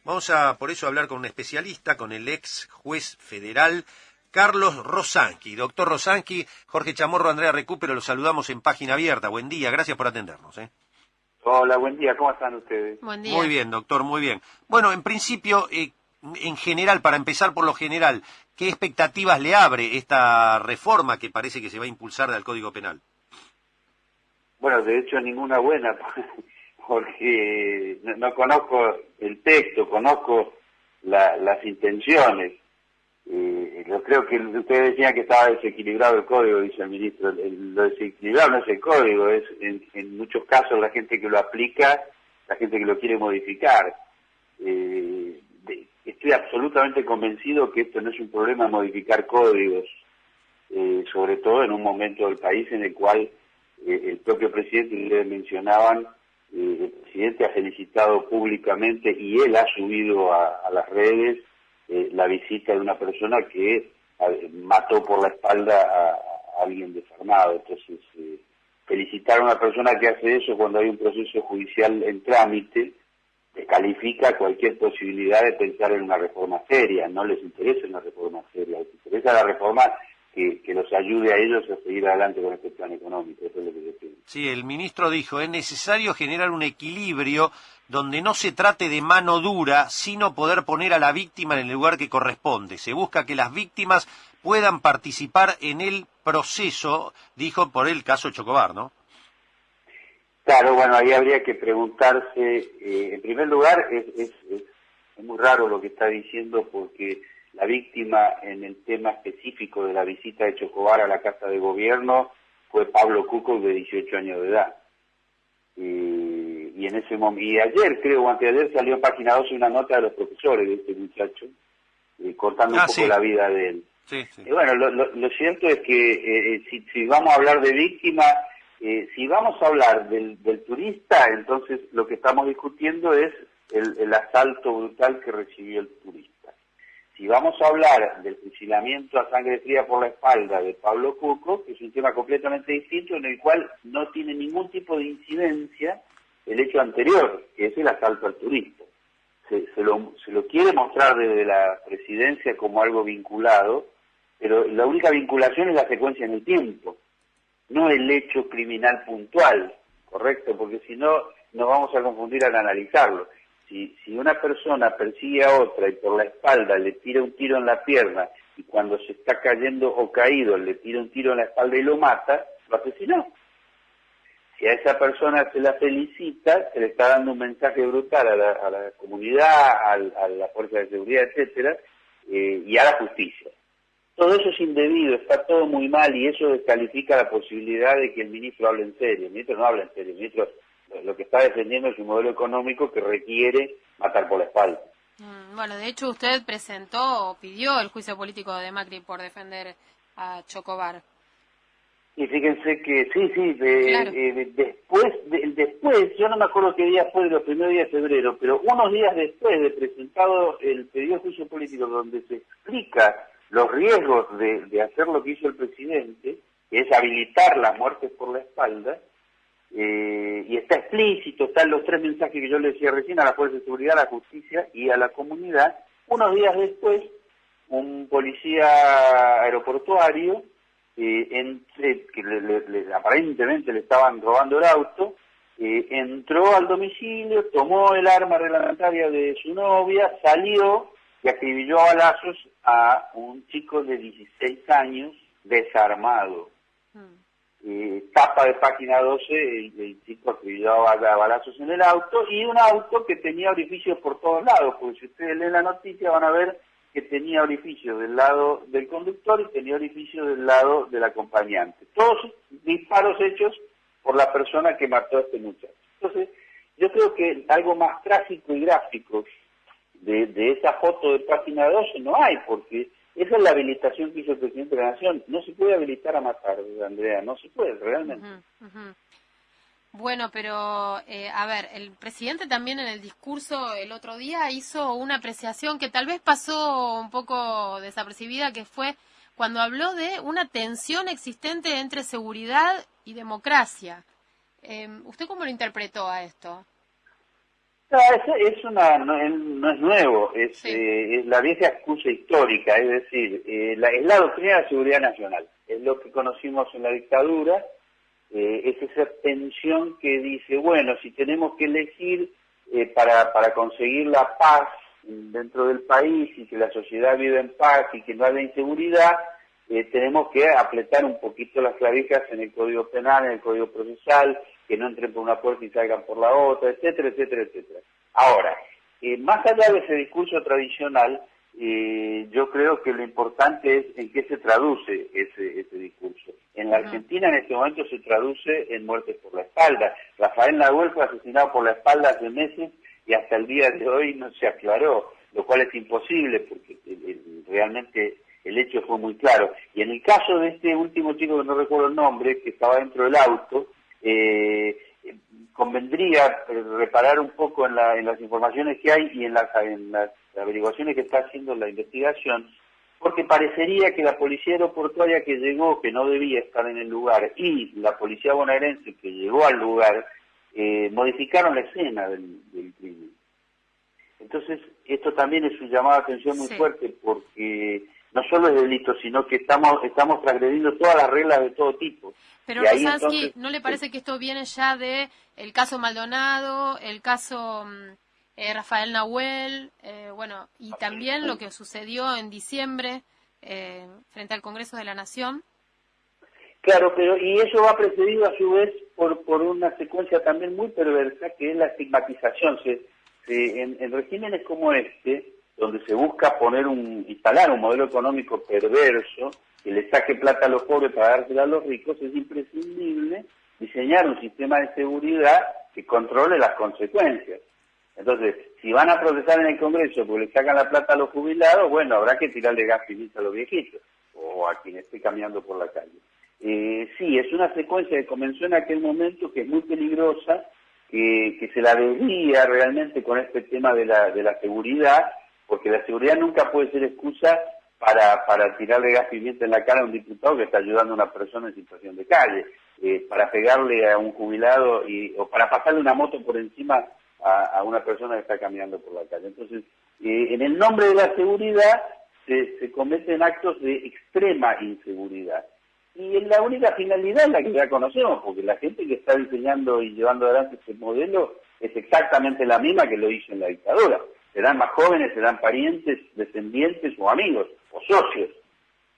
Vamos a, por eso, hablar con un especialista, con el ex juez federal Carlos Rosanqui. Doctor Rosanqui, Jorge Chamorro, Andrea Recupero, los saludamos en Página Abierta. Buen día, gracias por atendernos. Hola, buen día, ¿cómo están ustedes? Buen día. Muy bien, doctor, muy bien. Bueno, en principio, en general, para empezar por lo general, ¿qué expectativas le abre esta reforma que parece que se va a impulsar del Código Penal? Bueno, de hecho ninguna buena, porque no conozco el texto, conozco las intenciones. Yo creo que ustedes decían que estaba desequilibrado el código, dice el ministro. Lo desequilibrado no es el código, es en muchos casos la gente que lo aplica, la gente que lo quiere modificar. Estoy absolutamente convencido que esto no es un problema modificar códigos, sobre todo en un momento del país en el cual el propio presidente, y ustedes mencionaban, el presidente ha felicitado públicamente y él ha subido a las redes la visita de una persona que mató por la espalda a alguien desarmado. Entonces, felicitar a una persona que hace eso cuando hay un proceso judicial en trámite descalifica cualquier posibilidad de pensar en una reforma seria. No les interesa una reforma seria, les interesa la reforma que los ayude a ellos a seguir adelante con este plan económico. Eso es lo que yo pienso. Sí, el ministro dijo, es necesario generar un equilibrio donde no se trate de mano dura, sino poder poner a la víctima en el lugar que corresponde. Se busca que las víctimas puedan participar en el proceso, dijo, por el caso Chocobar, ¿no? Claro, bueno, ahí habría que preguntarse, en primer lugar, es muy raro lo que está diciendo, porque la víctima en el tema específico de la visita de Chocobar a la Casa de Gobierno fue Pablo Cuco, de 18 años de edad. Y en ese momento, y ayer, creo, o anteayer, salió en Página 12 una nota de los profesores de este muchacho, contando un poco sí. la vida de él. Sí, sí. Y bueno, lo cierto es que si vamos a hablar de víctima, si vamos a hablar del turista, entonces lo que estamos discutiendo es el asalto brutal que recibió el turista. Si vamos a hablar del fusilamiento a sangre fría por la espalda de Pablo Cuco, que es un tema completamente distinto, en el cual no tiene ningún tipo de incidencia el hecho anterior, que es el asalto al turista. Se lo quiere mostrar desde la presidencia como algo vinculado, pero la única vinculación es la secuencia en el tiempo, no el hecho criminal puntual, ¿correcto? Porque si no, nos vamos a confundir al analizarlo. Si una persona persigue a otra y por la espalda le tira un tiro en la pierna, y cuando se está cayendo o caído le tira un tiro en la espalda y lo mata, lo asesinó. Si a esa persona se la felicita, se le está dando un mensaje brutal a la comunidad, a la fuerza de seguridad, etcétera, y a la justicia. Todo eso es indebido, está todo muy mal, y eso descalifica la posibilidad de que el ministro hable en serio. El ministro no habla en serio, el ministro lo que está defendiendo es un modelo económico que requiere matar por la espalda. Bueno, de hecho usted presentó o pidió el juicio político de Macri por defender a Chocobar. Y fíjense que sí, Claro. después, yo no me acuerdo qué día fue, de los primeros días de febrero, pero unos días después de presentado el pedido de juicio político, donde se explica los riesgos de hacer lo que hizo el presidente, que es habilitar las muertes por la espalda, y está explícito, están los 3 mensajes que yo le decía recién, a la Fuerza de Seguridad, a la justicia y a la comunidad. Unos días después, un policía aeroportuario, que aparentemente le estaban robando el auto, entró al domicilio, tomó el arma reglamentaria de su novia, salió y acribilló a balazos a un chico de 16 años desarmado. Tapa de Página 12, el chico acribillaba a balazos en el auto, y un auto que tenía orificios por todos lados, porque si ustedes leen la noticia van a ver que tenía orificios del lado del conductor y tenía orificios del lado del acompañante. Todos disparos hechos por la persona que mató a este muchacho. Entonces, yo creo que algo más trágico y gráfico de esa foto de Página 12 no hay, porque esa es la habilitación que hizo el presidente de la Nación. No se puede habilitar a matar, Andrea, no se puede, realmente. Bueno, pero, a ver, el presidente también en el discurso el otro día hizo una apreciación que tal vez pasó un poco desapercibida, que fue cuando habló de una tensión existente entre seguridad y democracia. ¿Usted cómo lo interpretó a esto? No, no es nuevo, es la vieja excusa histórica, es decir, es la doctrina de la seguridad nacional, es lo que conocimos en la dictadura, es esa tensión que dice, bueno, si tenemos que elegir para conseguir la paz dentro del país y que la sociedad viva en paz y que no haya inseguridad, tenemos que apretar un poquito las clavijas en el Código Penal, en el Código Procesal, que no entren por una puerta y salgan por la otra, etcétera, etcétera, etcétera. Ahora, más allá de ese discurso tradicional, yo creo que lo importante es en qué se traduce ese discurso. En la Argentina en este momento se traduce en muertes por la espalda. Rafael Nahuel fue asesinado por la espalda hace meses y hasta el día de hoy no se aclaró, lo cual es imposible porque realmente el hecho fue muy claro. Y en el caso de este último chico, que no recuerdo el nombre, que estaba dentro del auto, convendría reparar un poco en las informaciones que hay y en las averiguaciones que está haciendo la investigación, porque parecería que la policía aeroportuaria que llegó, que no debía estar en el lugar, y la policía bonaerense que llegó al lugar, modificaron la escena del crimen. Entonces, esto también es un llamado de atención muy fuerte, porque no solo es delito, sino que estamos transgrediendo todas las reglas de todo tipo. Pero Rosansky, ¿no le parece que esto viene ya de el caso Maldonado, el caso Rafael Nahuel, bueno, y también lo que sucedió en diciembre frente al Congreso de la Nación? Claro, pero y eso va precedido a su vez por una secuencia también muy perversa, que es la estigmatización. En regímenes como este, donde se busca instalar un modelo económico perverso, que le saque plata a los pobres para dársela a los ricos, es imprescindible diseñar un sistema de seguridad que controle las consecuencias. Entonces, si van a procesar en el Congreso porque le sacan la plata a los jubilados, bueno, habrá que tirarle gas pimienta a los viejitos, o a quien esté caminando por la calle. Sí, es una secuencia que comenzó en aquel momento que es muy peligrosa, que se la desvía realmente con este tema de la seguridad, porque la seguridad nunca puede ser excusa para tirarle gas pimienta en la cara a un diputado que está ayudando a una persona en situación de calle, para pegarle a un jubilado o para pasarle una moto por encima a una persona que está caminando por la calle. Entonces, en el nombre de la seguridad se cometen actos de extrema inseguridad. Y la única finalidad es la que ya conocemos, porque la gente que está diseñando y llevando adelante este modelo es exactamente la misma que lo hizo en la dictadura. Serán más jóvenes, serán parientes, descendientes o amigos o socios,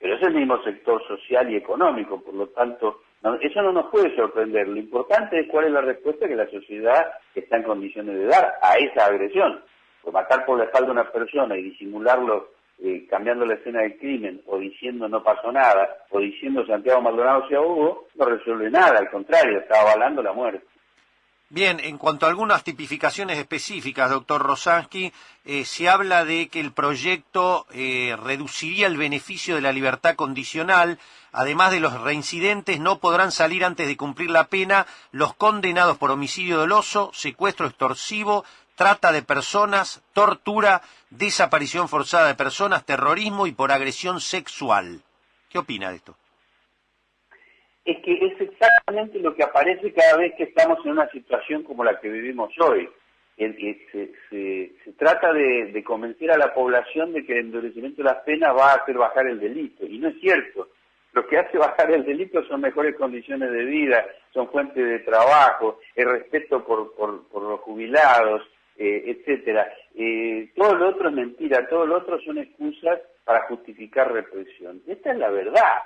pero es el mismo sector social y económico, por lo tanto, eso no nos puede sorprender. Lo importante es cuál es la respuesta que la sociedad está en condiciones de dar a esa agresión. Pues matar por la espalda a una persona y disimularlo cambiando la escena del crimen, o diciendo no pasó nada, o diciendo Santiago Maldonado se ahogó, no resuelve nada, al contrario, está avalando la muerte. Bien, en cuanto a algunas tipificaciones específicas, doctor Rosansky, se habla de que el proyecto reduciría el beneficio de la libertad condicional. Además de los reincidentes, no podrán salir antes de cumplir la pena los condenados por homicidio doloso, secuestro extorsivo, trata de personas, tortura, desaparición forzada de personas, terrorismo y por agresión sexual. ¿Qué opina de esto? Es que es exactamente lo que aparece cada vez que estamos en una situación como la que vivimos hoy. Se trata de convencer a la población de que el endurecimiento de las penas va a hacer bajar el delito, y no es cierto. Lo que hace bajar el delito son mejores condiciones de vida, son fuentes de trabajo, el respeto por los jubilados, etcétera. Todo lo otro es mentira, todo lo otro son excusas para justificar represión. Esta es la verdad.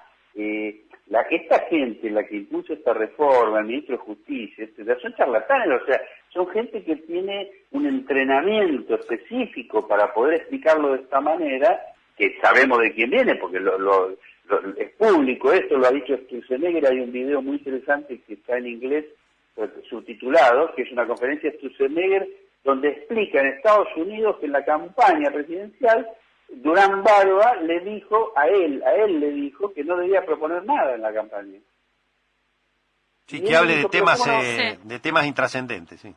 Esta gente, la que impuso esta reforma, el ministro de Justicia, etcétera, son charlatanes, o sea, son gente que tiene un entrenamiento específico para poder explicarlo de esta manera, que sabemos de quién viene, porque es público, esto lo ha dicho Sturzenegger. Hay un video muy interesante que está en inglés, subtitulado, que es una conferencia de Sturzenegger, donde explica en Estados Unidos que en la campaña presidencial Durán Barba le dijo a él le dijo que no debía proponer nada en la campaña. Sí, que hable de temas intrascendentes, sí.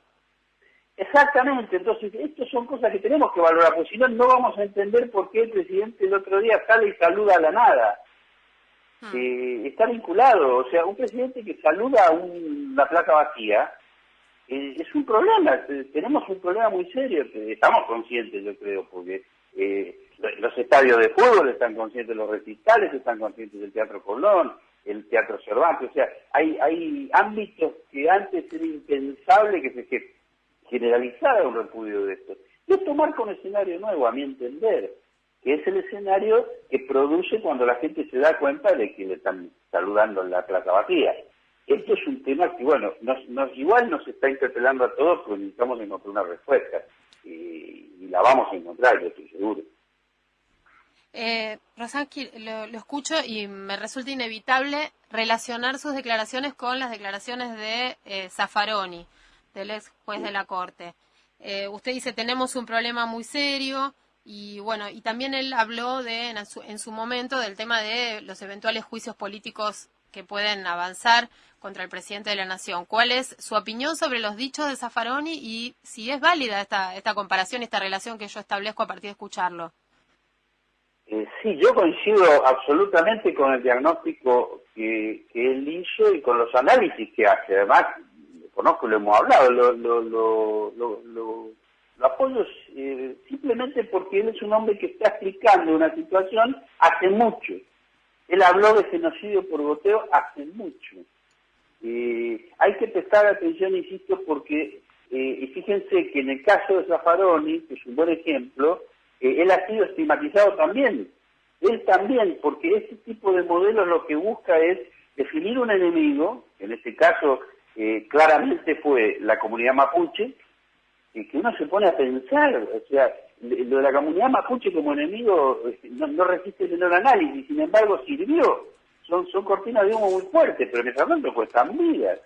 Exactamente, entonces estas son cosas que tenemos que valorar, porque si no, no vamos a entender por qué el presidente el otro día sale y saluda a la nada. Está vinculado, o sea, un presidente que saluda a una placa vacía, es un problema, tenemos un problema muy serio, estamos conscientes, yo creo, porque los estadios de fútbol están conscientes, los recitales están conscientes del Teatro Colón, el Teatro Cervantes, o sea, hay ámbitos que antes era impensable que se generalizara un repudio de esto. Y esto marca un escenario nuevo, a mi entender, que es el escenario que produce cuando la gente se da cuenta de que le están saludando en la plaza vacía. Esto es un tema que, bueno, igual nos está interpelando a todos, pero necesitamos encontrar una respuesta. Y la vamos a encontrar, yo estoy seguro. Rosansky, lo escucho y me resulta inevitable relacionar sus declaraciones con las declaraciones de Zaffaroni, del ex juez de la Corte. Usted dice, tenemos un problema muy serio, y bueno, y también él habló en su momento del tema de los eventuales juicios políticos que pueden avanzar contra el presidente de la Nación. ¿Cuál es su opinión sobre los dichos de Zaffaroni y si es válida esta comparación, esta relación que yo establezco a partir de escucharlo? Sí, yo coincido absolutamente con el diagnóstico que él hizo y con los análisis que hace. Además, lo conozco, lo hemos hablado, lo apoyo simplemente porque él es un hombre que está explicando una situación hace mucho. Él habló de genocidio por goteo hace mucho. Hay que prestar atención, insisto, porque y fíjense que en el caso de Zaffaroni, que es un buen ejemplo, él ha sido estigmatizado también. Él también, porque este tipo de modelos lo que busca es definir un enemigo, que en este caso claramente fue la comunidad mapuche, y que uno se pone a pensar, o sea, lo de la comunidad mapuche como enemigo no resiste el menor análisis, sin embargo sirvió. Son cortinas de humo muy fuertes, pero en ese momento cuestan vidas.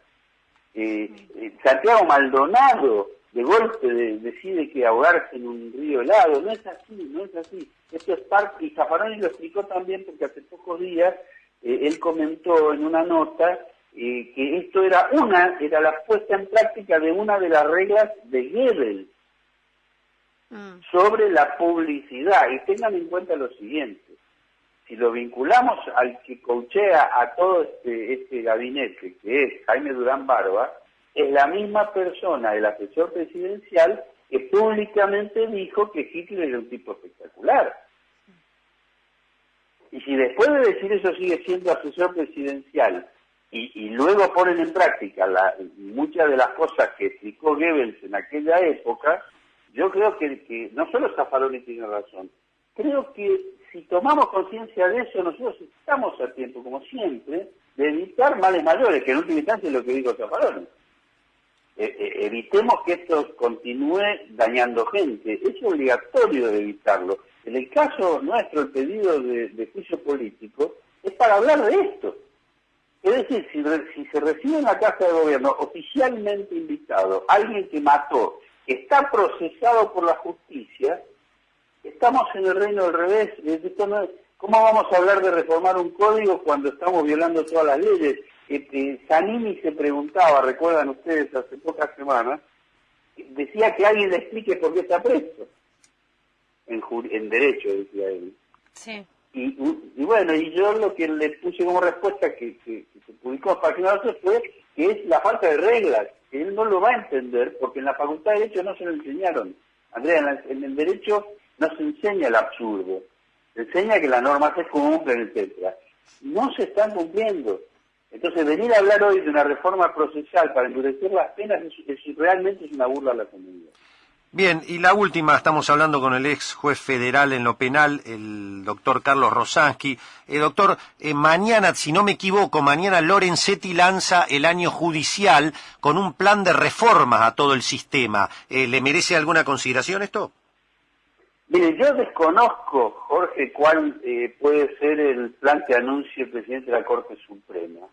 Santiago Maldonado de golpe decide que ahogarse en un río helado. No es así. Esto es parte, y Zaffaroni lo explicó también porque hace pocos días él comentó en una nota que esto era la puesta en práctica de una de las reglas de Goebbels sobre la publicidad. Y tengan en cuenta lo siguiente, si lo vinculamos al que coachea a todo este gabinete, que es Jaime Durán Barba, es la misma persona, el asesor presidencial, que públicamente dijo que Hitler era un tipo espectacular. Y si después de decir eso sigue siendo asesor presidencial y luego ponen en práctica muchas de las cosas que explicó Goebbels en aquella época, yo creo que no solo Zaffaroni tiene razón, creo que si tomamos conciencia de eso, nosotros estamos a tiempo, como siempre, de evitar males mayores, que en última instancia es lo que dijo Zaffaroni. Evitemos que esto continúe dañando gente. Es obligatorio de evitarlo. En el caso nuestro, el pedido de juicio político es para hablar de esto. Es decir, si se recibe en la Casa de Gobierno oficialmente invitado alguien que mató, que está procesado por la justicia, estamos en el reino del revés. ¿Cómo vamos a hablar de reformar un código cuando estamos violando todas las leyes? Zanini se preguntaba, recuerdan ustedes, hace pocas semanas, decía que alguien le explique por qué está preso. En derecho, decía él. Sí. Y bueno, y yo lo que le puse como respuesta que se publicó en Página 12 fue que es la falta de reglas, que él no lo va a entender porque en la Facultad de Derecho no se lo enseñaron. Andrea, en el derecho no se enseña el absurdo, se enseña que las normas se cumplen, etcétera. No se están cumpliendo. Entonces, venir a hablar hoy de una reforma procesal para endurecer las penas realmente es una burla a la comunidad. Bien, y la última, estamos hablando con el ex juez federal en lo penal, el doctor Carlos Rosansky. Doctor, mañana, si no me equivoco, mañana Lorenzetti lanza el año judicial con un plan de reformas a todo el sistema. ¿Le merece alguna consideración esto? Mire, yo desconozco, Jorge, cuál puede ser el plan que anuncie el presidente de la Corte Suprema.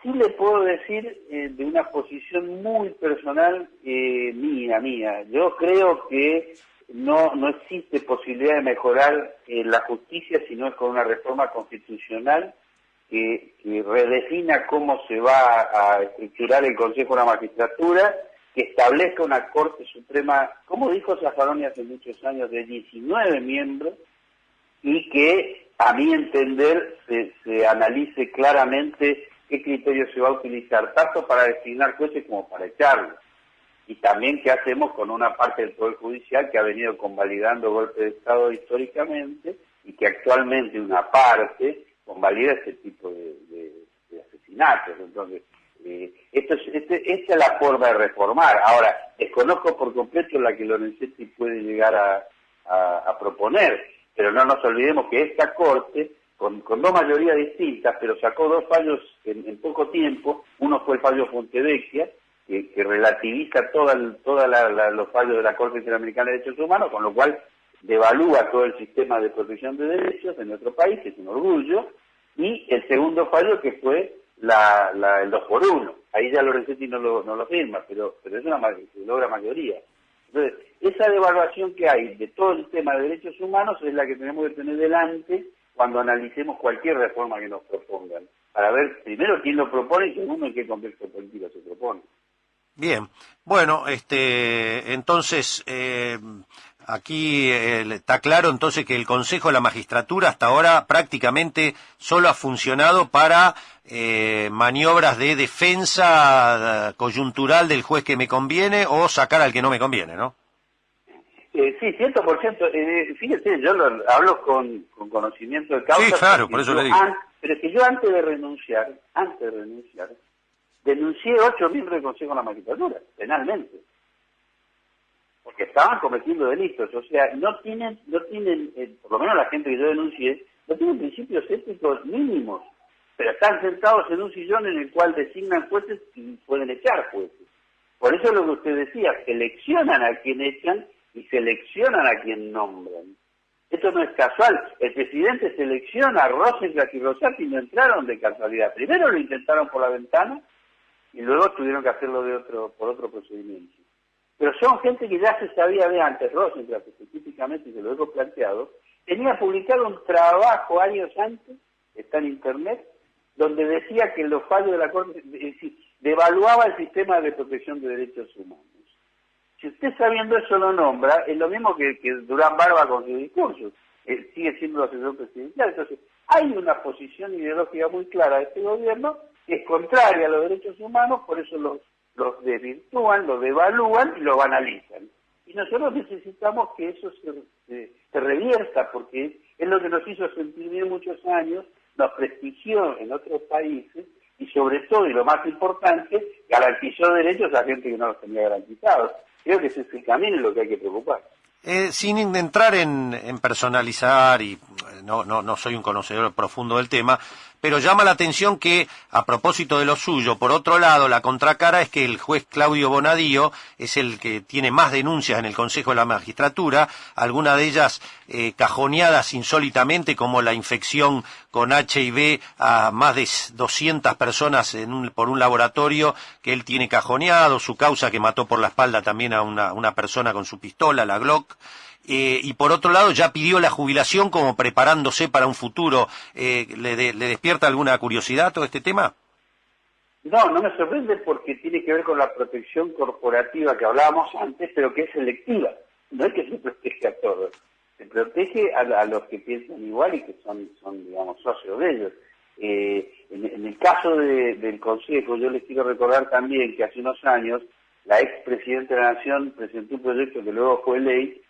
Sí le puedo decir de una posición muy personal mía. Yo creo que no existe posibilidad de mejorar la justicia si no es con una reforma constitucional que redefina cómo se va a estructurar el Consejo de la Magistratura, que establezca una Corte Suprema, como dijo Zaffaroni hace muchos años, de 19 miembros, y que, a mi entender, se analice claramente qué criterio se va a utilizar, tanto para designar jueces como para echarlos. y también qué hacemos con una parte del Poder Judicial que ha venido convalidando golpes de Estado históricamente y que actualmente una parte convalida este tipo de asesinatos. Entonces, esta es la forma de reformar. Ahora, desconozco por completo la que Lorenzetti puede llegar a proponer, pero no nos olvidemos que esta Corte, con dos mayorías distintas, pero sacó dos fallos en poco tiempo. Uno fue el fallo Fontevecchia, que relativiza todos los fallos de la Corte Interamericana de Derechos Humanos, con lo cual devalúa todo el sistema de protección de derechos en nuestro país, que es un orgullo, y el segundo fallo que fue el 2x1. Ahí ya Lorenzetti no lo firma, pero es se logra mayoría. Entonces, esa devaluación que hay de todo el sistema de derechos humanos es la que tenemos que tener delante cuando analicemos cualquier reforma que nos propongan, para ver primero quién lo propone y segundo en qué contexto político se propone. Bien, bueno, entonces aquí está claro entonces que el Consejo de la Magistratura hasta ahora prácticamente solo ha funcionado para maniobras de defensa coyuntural del juez que me conviene o sacar al que no me conviene, ¿no? Sí, 100%. Fíjese, yo hablo con conocimiento de causa. Sí, claro, por eso le digo. Pero es que yo antes de renunciar, denuncié 8 miembros del Consejo de la Magistratura, penalmente. Porque estaban cometiendo delitos. O sea, no tienen, por lo menos la gente que yo denuncié, no tienen principios éticos mínimos. Pero están sentados en un sillón en el cual designan jueces y pueden echar jueces. Por eso es lo que usted decía, seleccionan a quien echan y seleccionan a quien nombran. Esto no es casual. El presidente selecciona a Rosenblatt y Rosati y no entraron de casualidad. Primero lo intentaron por la ventana y luego tuvieron que hacerlo por otro procedimiento. Pero son gente que ya se sabía de antes. Rosenblatt, específicamente, y se lo dejo planteado, tenía publicado un trabajo años antes, está en internet, donde decía que los fallos de la Corte, es decir, devaluaba el sistema de protección de derechos humanos. Si usted sabiendo eso lo nombra, es lo mismo que Durán Barba con su discurso. Sigue siendo asesor presidencial. Entonces, hay una posición ideológica muy clara de este gobierno que es contraria a los derechos humanos, por eso los desvirtúan, los devalúan y los banalizan. Y nosotros necesitamos que eso se revierta, porque es lo que nos hizo sentir bien muchos años, nos prestigió en otros países y sobre todo, y lo más importante, garantizó derechos a gente que no los tenía garantizados. Creo que ese es el camino en lo que hay que preocupar. Sin entrar en personalizar, y no soy un conocedor profundo del tema, pero llama la atención que, a propósito de lo suyo, por otro lado, la contracara es que el juez Claudio Bonadío es el que tiene más denuncias en el Consejo de la Magistratura, algunas de ellas cajoneadas insólitamente, como la infección con HIV a más de 200 personas por un laboratorio que él tiene cajoneado, su causa que mató por la espalda también a una persona con su pistola, la Glock. Y por otro lado ya pidió la jubilación como preparándose para un futuro. ¿Le despierta alguna curiosidad todo este tema? No me sorprende porque tiene que ver con la protección corporativa que hablábamos antes, pero que es selectiva. No es que se protege a todos, se protege a los que piensan igual y que son digamos, socios de ellos. En el caso del Consejo, yo les quiero recordar también que hace unos años la expresidenta de la Nación presentó un proyecto que luego fue ley,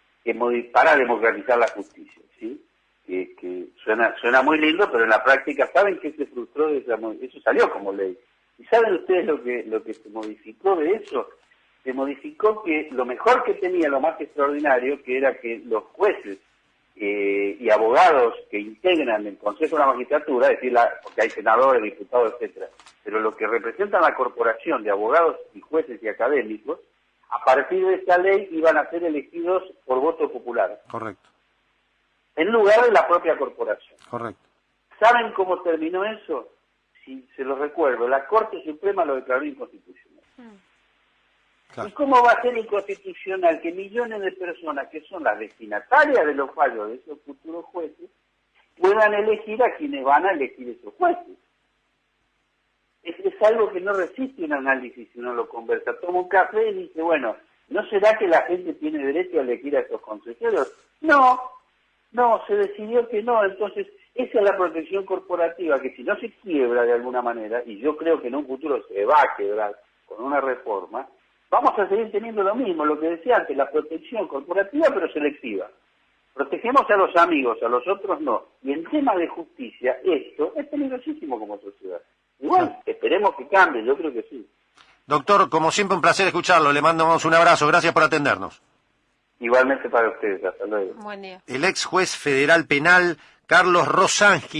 para democratizar la justicia, ¿sí? Que suena muy lindo, pero en la práctica, ¿saben qué se frustró de eso? Salió como ley. ¿Y saben ustedes lo que se modificó de eso? Se modificó que lo mejor que tenía, lo más extraordinario, que era que los jueces y abogados que integran el Consejo de la Magistratura, es decir, porque hay senadores, diputados, etcétera, pero lo que representan la corporación de abogados y jueces y académicos, a partir de esta ley iban a ser elegidos por voto popular. Correcto. En lugar de la propia corporación. Correcto. ¿Saben cómo terminó eso? Si se lo recuerdo, la Corte Suprema lo declaró inconstitucional. Claro. ¿Y cómo va a ser inconstitucional que millones de personas que son las destinatarias de los fallos de esos futuros jueces puedan elegir a quienes van a elegir esos jueces? Es algo que no resiste un análisis si uno lo conversa. Toma un café y dice, bueno, ¿no será que la gente tiene derecho a elegir a esos consejeros? No, se decidió que no. Entonces, esa es la protección corporativa, que si no se quiebra de alguna manera, y yo creo que en un futuro se va a quebrar con una reforma, vamos a seguir teniendo lo mismo, lo que decía antes, la protección corporativa pero selectiva. Protegemos a los amigos, a los otros no. Y en tema de justicia, esto es peligrosísimo como sociedad. Igual, esperemos que cambie, yo creo que sí. Doctor, como siempre un placer escucharlo, le mandamos un abrazo, gracias por atendernos. Igualmente para ustedes, hasta luego. Buen día. El ex juez federal penal Carlos Rosangi